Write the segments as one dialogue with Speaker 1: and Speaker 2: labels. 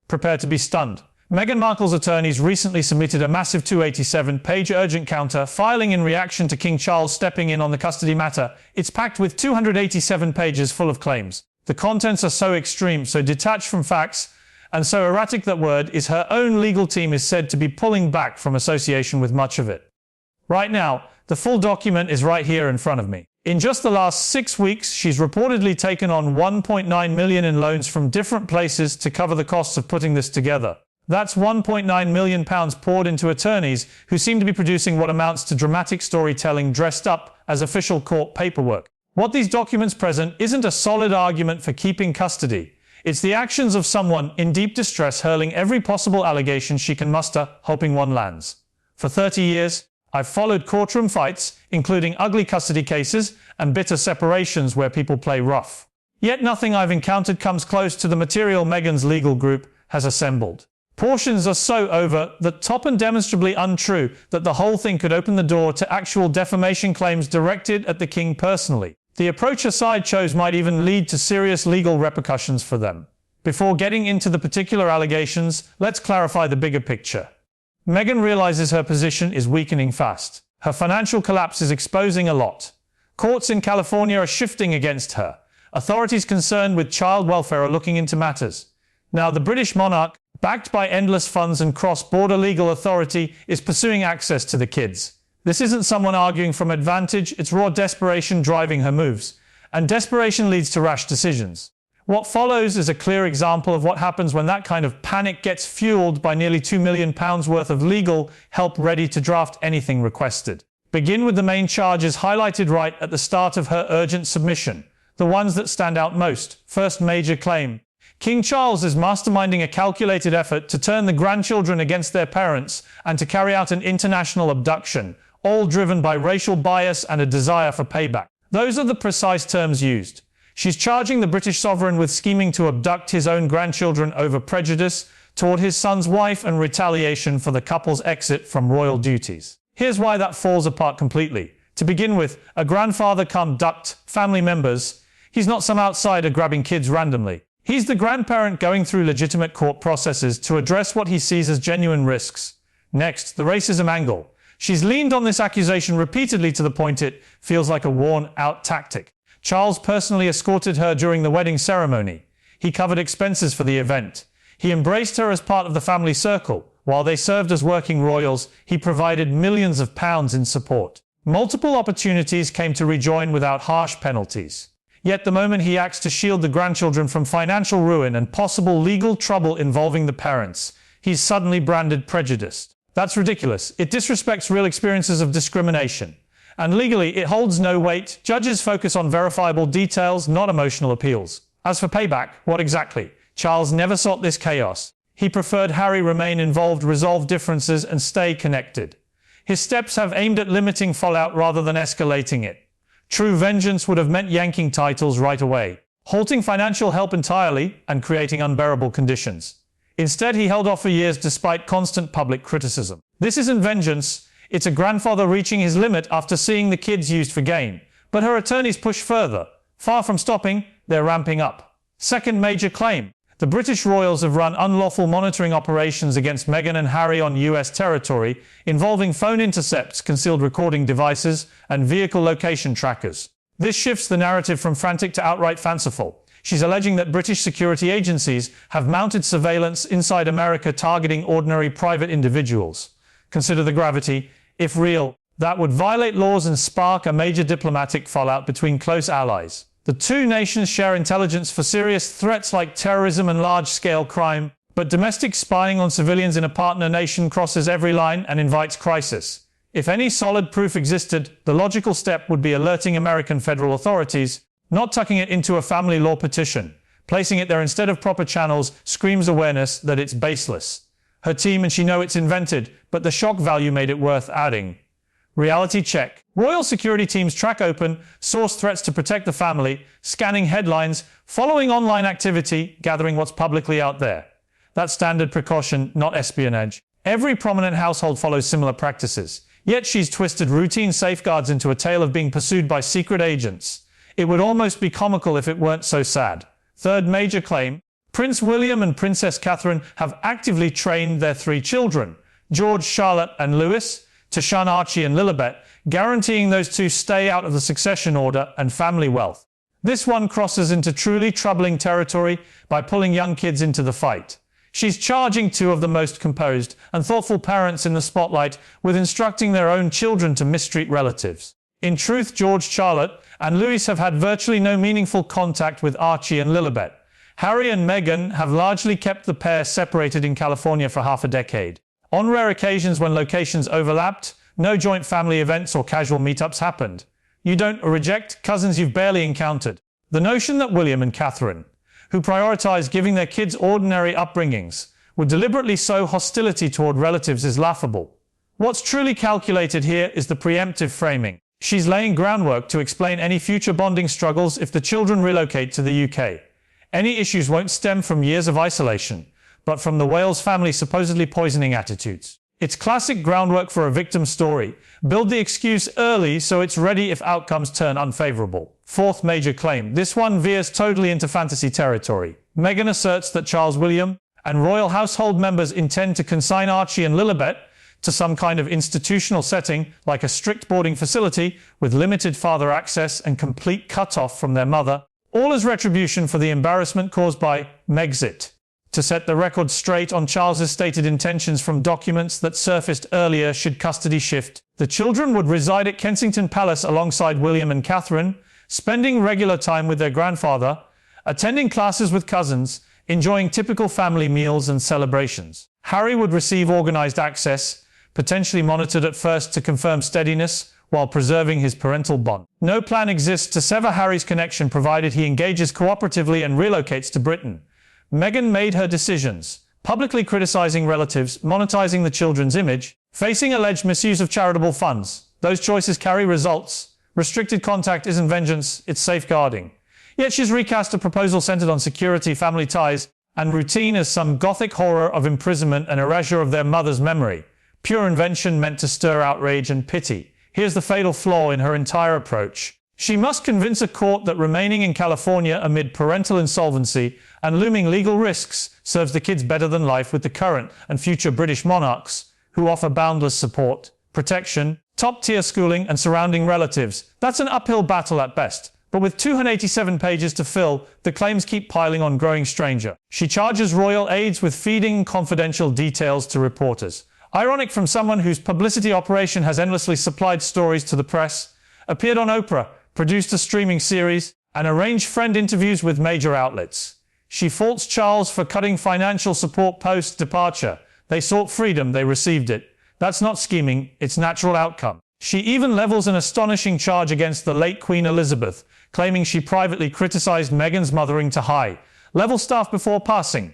Speaker 1: Prepare to be stunned. Meghan Markle's attorneys recently submitted a massive 287-page urgent counter filing in reaction to King Charles stepping in on the custody matter. It's packed with 287 pages full of claims. The contents are so extreme, so detached from facts, and so erratic that word is her own legal team is said to be pulling back from association with much of it. Right now, the full document is right here in front of me. In just the last 6 weeks, she's reportedly taken on $1.9 million in loans from different places to cover the costs of putting this together. That's £1.9 million poured into attorneys who seem to be producing what amounts to dramatic storytelling dressed up as official court paperwork. What these documents present isn't a solid argument for keeping custody. It's the actions of someone in deep distress hurling every possible allegation she can muster, hoping one lands. For 30 years, I've followed courtroom fights, including ugly custody cases and bitter separations where people play rough. Yet nothing I've encountered comes close to the material Meghan's legal group has assembled. Portions are so over the top and demonstrably untrue that the whole thing could open the door to actual defamation claims directed at the king personally. The approach her side chose might even lead to serious legal repercussions for them. Before getting into the particular allegations, let's clarify the bigger picture. Meghan realizes her position is weakening fast. Her financial collapse is exposing a lot. Courts in California are shifting against her. Authorities concerned with child welfare are looking into matters. Now, the British monarch, backed by endless funds and cross-border legal authority, is pursuing access to the kids. This isn't someone arguing from advantage, it's raw desperation driving her moves. And desperation leads to rash decisions. What follows is a clear example of what happens when that kind of panic gets fueled by nearly £2 million worth of legal help ready to draft anything requested. Begin with the main charges highlighted right at the start of her urgent submission, the ones that stand out most. First major claim. King Charles is masterminding a calculated effort to turn the grandchildren against their parents and to carry out an international abduction, all driven by racial bias and a desire for payback. Those are the precise terms used. She's charging the British sovereign with scheming to abduct his own grandchildren over prejudice toward his son's wife and retaliation for the couple's exit from royal duties. Here's why that falls apart completely. To begin with, a grandfather come abduct family members. He's not some outsider grabbing kids randomly. He's the grandparent going through legitimate court processes to address what he sees as genuine risks. Next, the racism angle. She's leaned on this accusation repeatedly to the point it feels like a worn-out tactic. Charles personally escorted her during the wedding ceremony. He covered expenses for the event. He embraced her as part of the family circle. While they served as working royals, he provided millions of pounds in support. Multiple opportunities came to rejoin without harsh penalties. Yet the moment he acts to shield the grandchildren from financial ruin and possible legal trouble involving the parents, he's suddenly branded prejudiced. That's ridiculous. It disrespects real experiences of discrimination. And legally, it holds no weight. Judges focus on verifiable details, not emotional appeals. As for payback, what exactly? Charles never sought this chaos. He preferred Harry remain involved, resolve differences, and stay connected. His steps have aimed at limiting fallout rather than escalating it. True vengeance would have meant yanking titles right away, halting financial help entirely, and creating unbearable conditions. Instead, he held off for years despite constant public criticism. This isn't vengeance, it's a grandfather reaching his limit after seeing the kids used for gain. But her attorneys push further. Far from stopping, they're ramping up. Second major claim. The British royals have run unlawful monitoring operations against Meghan and Harry on US territory, involving phone intercepts, concealed recording devices, and vehicle location trackers. This shifts the narrative from frantic to outright fanciful. She's alleging that British security agencies have mounted surveillance inside America targeting ordinary private individuals. Consider the gravity. If real, that would violate laws and spark a major diplomatic fallout between close allies. The two nations share intelligence for serious threats like terrorism and large-scale crime, but domestic spying on civilians in a partner nation crosses every line and invites crisis. If any solid proof existed, the logical step would be alerting American federal authorities, not tucking it into a family law petition. Placing it there instead of proper channels screams awareness that it's baseless. Her team and she know it's invented, but the shock value made it worth adding. Reality check. Royal security teams track open, source threats to protect the family, scanning headlines, following online activity, gathering what's publicly out there. That's standard precaution, not espionage. Every prominent household follows similar practices. Yet she's twisted routine safeguards into a tale of being pursued by secret agents. It would almost be comical if it weren't so sad. Third major claim. Prince William and Princess Catherine have actively trained their 3 children, George, Charlotte, and Louis, to shun Archie and Lilibet, guaranteeing those 2 stay out of the succession order and family wealth. This one crosses into truly troubling territory by pulling young kids into the fight. She's charging 2 of the most composed and thoughtful parents in the spotlight with instructing their own children to mistreat relatives. In truth, George, Charlotte, and Louis have had virtually no meaningful contact with Archie and Lilibet. Harry and Meghan have largely kept the pair separated in California for half a decade. On rare occasions when locations overlapped, no joint family events or casual meetups happened. You don't reject cousins you've barely encountered. The notion that William and Catherine, who prioritize giving their kids ordinary upbringings, would deliberately sow hostility toward relatives is laughable. What's truly calculated here is the preemptive framing. She's laying groundwork to explain any future bonding struggles if the children relocate to the UK. Any issues won't stem from years of isolation, but from the Wales family supposedly poisoning attitudes. It's classic groundwork for a victim story. Build the excuse early so it's ready if outcomes turn unfavorable. 4th major claim. This one veers totally into fantasy territory. Meghan asserts that Charles William and royal household members intend to consign Archie and Lilibet to some kind of institutional setting, like a strict boarding facility with limited father access and complete cut-off from their mother, all as retribution for the embarrassment caused by Megxit. To set the record straight on Charles's stated intentions from documents that surfaced earlier should custody shift, the children would reside at Kensington Palace alongside William and Catherine, spending regular time with their grandfather, attending classes with cousins, enjoying typical family meals and celebrations. Harry would receive organized access, potentially monitored at first to confirm steadiness, while preserving his parental bond. No plan exists to sever Harry's connection provided he engages cooperatively and relocates to Britain. Meghan made her decisions, publicly criticizing relatives, monetizing the children's image, facing alleged misuse of charitable funds. Those choices carry results. Restricted contact isn't vengeance, it's safeguarding. Yet she's recast a proposal centered on security, family ties, and routine as some gothic horror of imprisonment and erasure of their mother's memory. Pure invention meant to stir outrage and pity. Here's the fatal flaw in her entire approach. She must convince a court that remaining in California amid parental insolvency and looming legal risks serves the kids better than life with the current and future British monarchs, who offer boundless support, protection, top-tier schooling and surrounding relatives. That's an uphill battle at best. But with 287 pages to fill, the claims keep piling on, growing stranger. She charges royal aides with feeding confidential details to reporters. Ironic from someone whose publicity operation has endlessly supplied stories to the press, appeared on Oprah, produced a streaming series, and arranged friend interviews with major outlets. She faults Charles for cutting financial support post-departure. They sought freedom, they received it. That's not scheming, it's natural outcome. She even levels an astonishing charge against the late Queen Elizabeth, claiming she privately criticized Meghan's mothering to high-level staff before passing.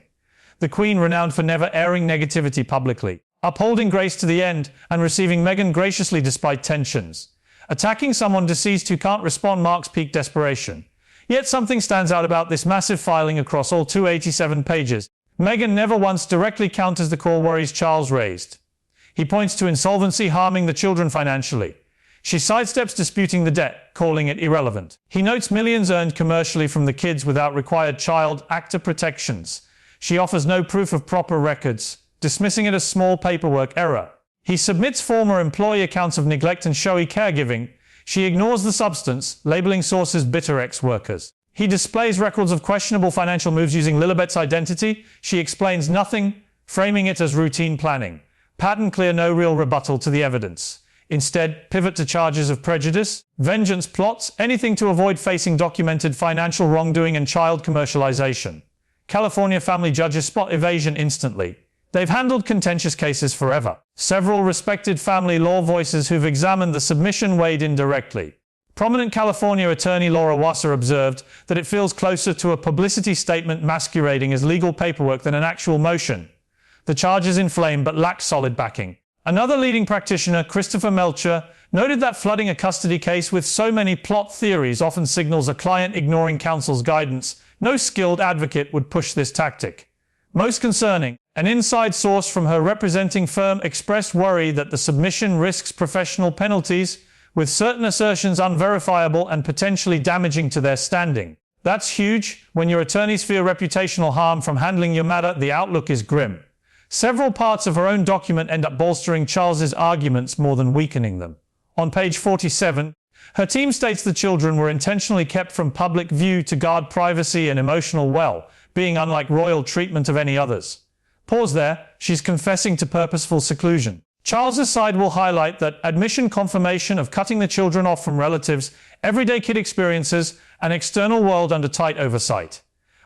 Speaker 1: The Queen renowned for never airing negativity publicly, upholding grace to the end, and receiving Meghan graciously despite tensions. Attacking someone deceased who can't respond marks peak desperation. Yet something stands out about this massive filing across all 287 pages. Meghan never once directly counters the core worries Charles raised. He points to insolvency harming the children financially. She sidesteps disputing the debt, calling it irrelevant. He notes millions earned commercially from the kids without required child actor protections. She offers no proof of proper records, dismissing it as small paperwork error. He submits former employee accounts of neglect and showy caregiving. She ignores the substance, labeling sources bitter ex-workers. He displays records of questionable financial moves using Lilibet's identity. She explains nothing, framing it as routine planning. Pattern clear, no real rebuttal to the evidence. Instead, pivot to charges of prejudice, vengeance plots, anything to avoid facing documented financial wrongdoing and child commercialization. California family judges spot evasion instantly. They've handled contentious cases forever. Several respected family law voices who've examined the submission weighed in directly. Prominent California attorney Laura Wasser observed that it feels closer to a publicity statement masquerading as legal paperwork than an actual motion. The charges inflame but lack solid backing. Another leading practitioner, Christopher Melcher, noted that flooding a custody case with so many plot theories often signals a client ignoring counsel's guidance. No skilled advocate would push this tactic. Most concerning, an inside source from her representing firm expressed worry that the submission risks professional penalties, with certain assertions unverifiable and potentially damaging to their standing. That's huge. When your attorneys fear reputational harm from handling your matter, the outlook is grim. Several parts of her own document end up bolstering Charles's arguments more than weakening them. On page 47, her team states the children were intentionally kept from public view to guard privacy and emotional well-being, unlike royal treatment of any others. Pause there, she's confessing to purposeful seclusion. Charles's side will highlight that admission confirmation of cutting the children off from relatives, everyday kid experiences, an external world under tight oversight.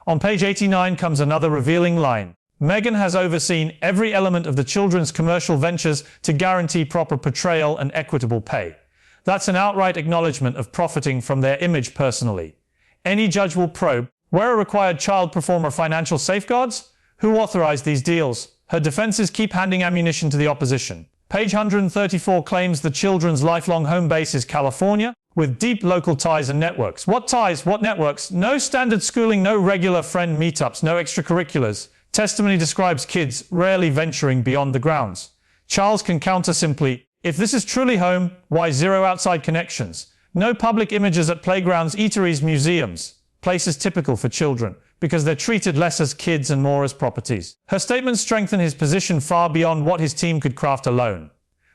Speaker 1: On page 89 comes another revealing line. Meghan has overseen every element of the children's commercial ventures to guarantee proper portrayal and equitable pay. That's an outright acknowledgement of profiting from their image personally. Any judge will probe, where are required child performer financial safeguards? Who authorized these deals? Her defenses keep handing ammunition to the opposition. Page 134 claims the children's lifelong home base is California, with deep local ties and networks. What ties? What networks? No standard schooling, no regular friend meetups, no extracurriculars. Testimony describes kids rarely venturing beyond the grounds. Charles can counter simply, if this is truly home, why zero outside connections? No public images at playgrounds, eateries, museums, places typical for children, because they're treated less as kids and more as properties. Her statements strengthen his position far beyond what his team could craft alone.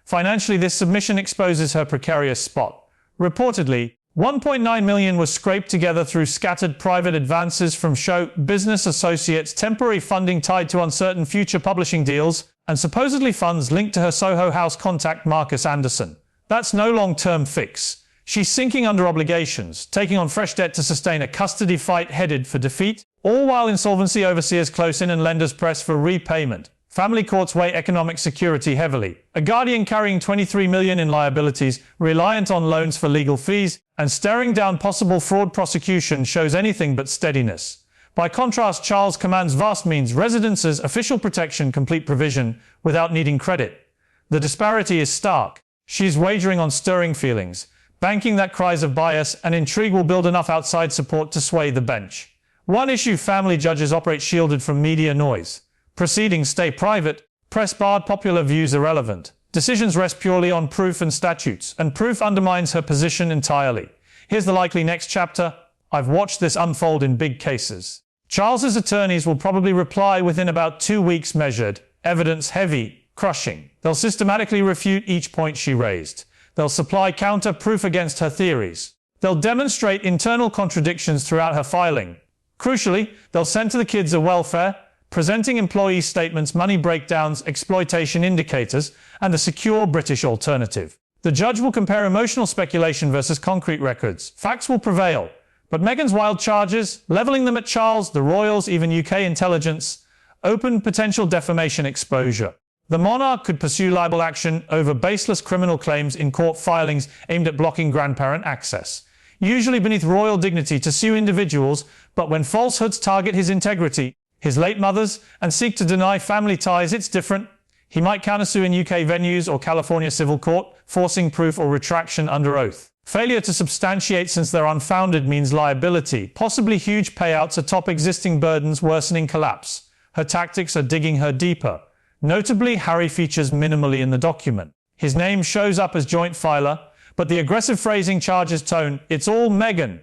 Speaker 1: Financially, this submission exposes her precarious spot. Reportedly, $1.9 million was scraped together through scattered private advances from show business associates, temporary funding tied to uncertain future publishing deals, and supposedly funds linked to her Soho House contact Marcus Anderson. That's no long-term fix. She's sinking under obligations, taking on fresh debt to sustain a custody fight headed for defeat, all while insolvency overseers close in and lenders press for repayment. Family courts weigh economic security heavily. A guardian carrying $23 million in liabilities, reliant on loans for legal fees, and staring down possible fraud prosecution shows anything but steadiness. By contrast, Charles commands vast means, residences, official protection, complete provision, without needing credit. The disparity is stark. She's wagering on stirring feelings, banking that cries of bias and intrigue will build enough outside support to sway the bench. One issue: family judges operate shielded from media noise. Proceedings stay private, press barred, popular views irrelevant. Decisions rest purely on proof and statutes, and proof undermines her position entirely. Here's the likely next chapter. I've watched this unfold in big cases. Charles's attorneys will probably reply within about 2 weeks, measured, evidence heavy, crushing. They'll systematically refute each point she raised. They'll supply counter proof against her theories. They'll demonstrate internal contradictions throughout her filing. Crucially, they'll center the kids of welfare, presenting employee statements, money breakdowns, exploitation indicators, and a secure British alternative. The judge will compare emotional speculation versus concrete records. Facts will prevail. But Meghan's wild charges, leveling them at Charles, the royals, even UK intelligence, open potential defamation exposure. The monarch could pursue libel action over baseless criminal claims in court filings aimed at blocking grandparent access. Usually beneath royal dignity to sue individuals, but when falsehoods target his integrity, his late mother's, and seek to deny family ties, it's different. He might countersue in UK venues or California civil court, forcing proof or retraction under oath. Failure to substantiate since they're unfounded means liability, possibly huge payouts atop existing burdens, worsening collapse. Her tactics are digging her deeper. Notably, Harry features minimally in the document. His name shows up as joint filer, but the aggressive phrasing charges tone, it's all Meghan.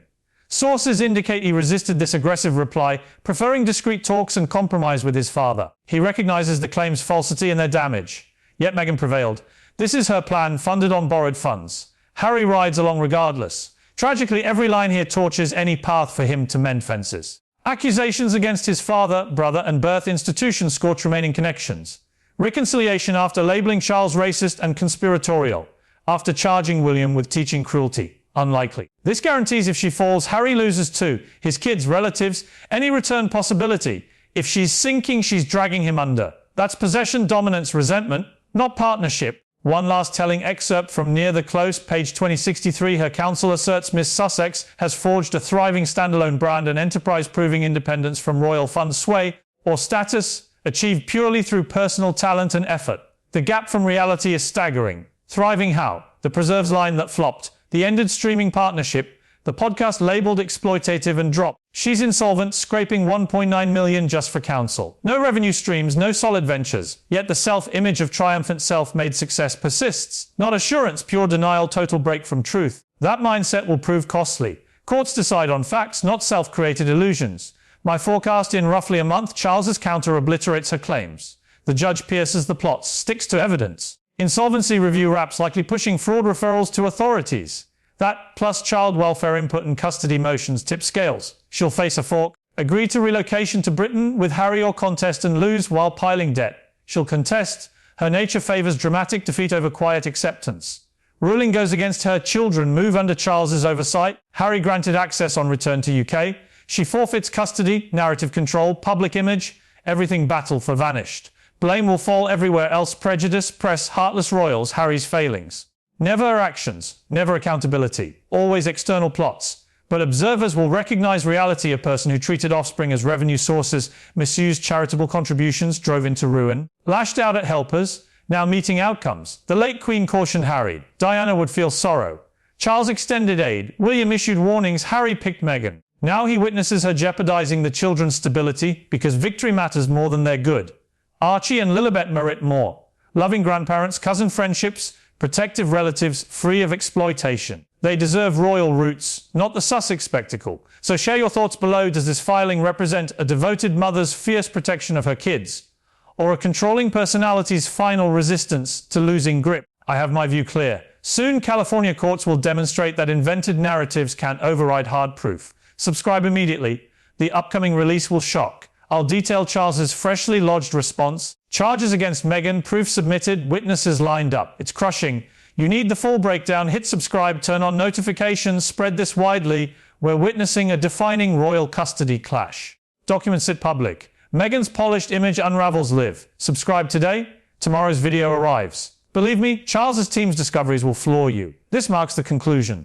Speaker 1: Sources indicate he resisted this aggressive reply, preferring discreet talks and compromise with his father. He recognizes the claim's falsity and their damage. Yet Meghan prevailed. This is her plan, funded on borrowed funds. Harry rides along regardless. Tragically, every line here torches any path for him to mend fences. Accusations against his father, brother, and birth institutions scorch remaining connections. Reconciliation after labeling Charles racist and conspiratorial. After charging William with teaching cruelty. Unlikely. This guarantees if she falls, Harry loses too. His kids, relatives, any return possibility. If she's sinking, she's dragging him under. That's possession, dominance, resentment, not partnership. One last telling excerpt from Near the Close, page 2063. Her counsel asserts Miss Sussex has forged a thriving standalone brand and enterprise, proving independence from royal fund sway or status, achieved purely through personal talent and effort. The gap from reality is staggering. Thriving how? The preserves line that flopped. The ended streaming partnership, the podcast labeled exploitative and dropped. She's insolvent, scraping $1.9 million just for counsel. No revenue streams, no solid ventures. Yet the self-image of triumphant self-made success persists. Not assurance, pure denial, total break from truth. That mindset will prove costly. Courts decide on facts, not self-created illusions. My forecast: in roughly a month, Charles's counter obliterates her claims. The judge pierces the plots, sticks to evidence. Insolvency review wraps, likely pushing fraud referrals to authorities. That, plus child welfare input and custody motions, tip scales. She'll face a fork. Agree to relocation to Britain with Harry or contest and lose while piling debt. She'll contest. Her nature favors dramatic defeat over quiet acceptance. Ruling goes against her. Children move under Charles's oversight. Harry granted access on return to UK. She forfeits custody, narrative control, public image. Everything battle for vanished. Blame will fall everywhere else. Prejudice, press, heartless royals. Harry's failings. Never her actions, never accountability. Always external plots. But observers will recognize reality: a person who treated offspring as revenue sources, misused charitable contributions, drove into ruin, lashed out at helpers, now meeting outcomes. The late Queen cautioned Harry. Diana would feel sorrow. Charles extended aid. William issued warnings. Harry picked Meghan. Now he witnesses her jeopardizing the children's stability because victory matters more than their good. Archie and Lilibet merit more. Loving grandparents, cousin friendships, protective relatives, free of exploitation. They deserve royal roots, not the Sussex spectacle. So share your thoughts below. Does this filing represent a devoted mother's fierce protection of her kids, or a controlling personality's final resistance to losing grip? I have my view clear. Soon, California courts will demonstrate that invented narratives can't override hard proof. Subscribe immediately. The upcoming release will shock. I'll detail Charles's freshly lodged response, charges against Meghan, proof submitted, witnesses lined up. It's crushing. You need the full breakdown. Hit subscribe, turn on notifications, spread this widely. We're witnessing a defining royal custody clash. Documents it public. Meghan's polished image unravels. Live. Subscribe today. Tomorrow's video arrives. Believe me, Charles's team's discoveries will floor you. This marks the conclusion.